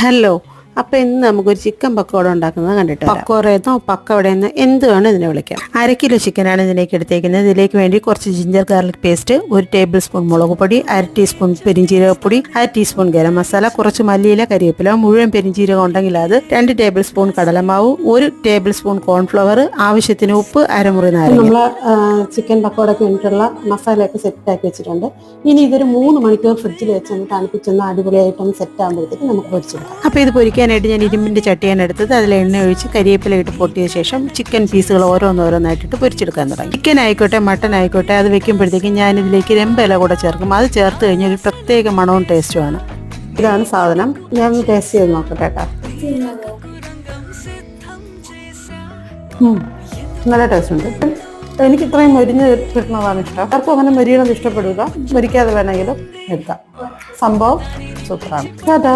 Hello, അപ്പോൾ ഇന്ന് നമുക്കൊരു ചിക്കൻ പക്കോട ഉണ്ടാക്കുന്നത് കണ്ടിട്ട് പക്കോടയെന്നോ പക്കവടയെന്നോ എന്ത് വേണം ഇതിനെ വിളിക്കാം. 1/2 കിലോ ചിക്കനാണ് ഇതിലേക്ക് എടുത്തേക്കുന്നത്. ഇതിലേക്ക് വേണ്ടി കുറച്ച് ginger garlic paste, 1 table spoon മുളക് പൊടി, 1/2 ടീസ്പൂൺ പെരിഞ്ജീരകപ്പൊടി, 1/2 ടീസ്പൂൺ ഗരം മസാല, കുറച്ച് മല്ലിയില, കരിവേപ്പില, മുഴുവൻ പെരിഞ്ജീരകം ഉണ്ടെങ്കിൽ അത്, 2 ടേബിൾ സ്പൂൺ കടലമാവ്, 1 ടേബിൾ സ്പൂൺ കോൺഫ്ലവർ, ആവശ്യത്തിന് ഉപ്പ്, അരമുറി നാരങ്ങ. നമ്മൾ ചിക്കൻ പക്കോടയ്ക്ക് വേണ്ടിയിട്ടുള്ള മസാലയൊക്കെ സെറ്റാക്കി വെച്ചിട്ടുണ്ട്. ഇനി ഇതൊരു 3 മണിക്കൂർ ഫ്രിഡ്ജിൽ വെച്ചൊന്ന് തണുപ്പിച്ചൊന്ന് അടിപൊളിയായിട്ടൊന്ന് സെറ്റ് ആകുമ്പോഴത്തേക്ക് നമുക്ക് പൊരിച്ചെടുക്കാം. അപ്പോൾ ഇത് പൊരിക്കാനായിട്ട് ഞാൻ ഇരുമ്പിൻ്റെ ചട്ടിയാണ് എടുത്തത്. അതിൽ എണ്ണ ഒഴിച്ച് കരിവേപ്പില ഇട്ട് പൊട്ടിയ ശേഷം ചിക്കൻ പീസുകൾ ഓരോന്നോരോന്നായിട്ടിട്ട് പൊരിച്ചെടുക്കാൻ തുടങ്ങി. ചിക്കൻ ആയിക്കോട്ടെ മട്ടൻ ആയിക്കോട്ടെ, അത് വെക്കുമ്പോഴത്തേക്കും ഞാനിതിലേക്ക് രമ്പയില കൂടെ ചേർക്കും. അത് ചേർത്ത് കഴിഞ്ഞാൽ ഒരു പ്രത്യേക മണവും ടേസ്റ്റുമാണ്. ഇതാണ് സാധനം. ഞാൻ ടേസ്റ്റ് ചെയ്ത് നോക്കട്ടെ കേട്ടോ. നല്ല ടേസ്റ്റ് ഉണ്ട്. എനിക്ക് ഇത്രയും മൊരിഞ്ഞ് കിട്ടുന്നതാണ് ഇഷ്ടം. ആർക്കും അങ്ങനെ മൊരിയണത് ഇഷ്ടപ്പെടുക, മൊരിക്കാതെ വേണമെങ്കിലും എടുക്കാം. സംഭവം സൂപ്പറാണ്. കേട്ടോ.